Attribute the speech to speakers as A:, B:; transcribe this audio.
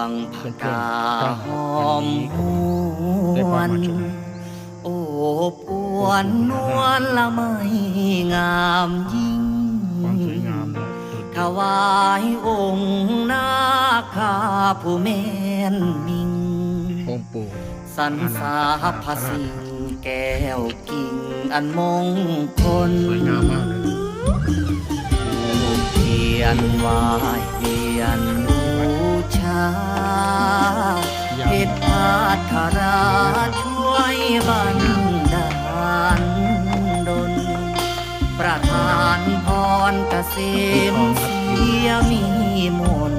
A: งผกาหอมหวนโอ้ปวนนวลละไม่งามยิ่งถวายองค์นาคาผู้แม่นมิง
B: องค์ปู่
A: สรรสาพสิ่งแก้วกิ่งอันมงคล
B: สวยงามมากเลย
A: เทียนไหวเวียนบูชาเพชรพาธาราช่วยบันดาลดลประทานพรเกษมเสียมีมน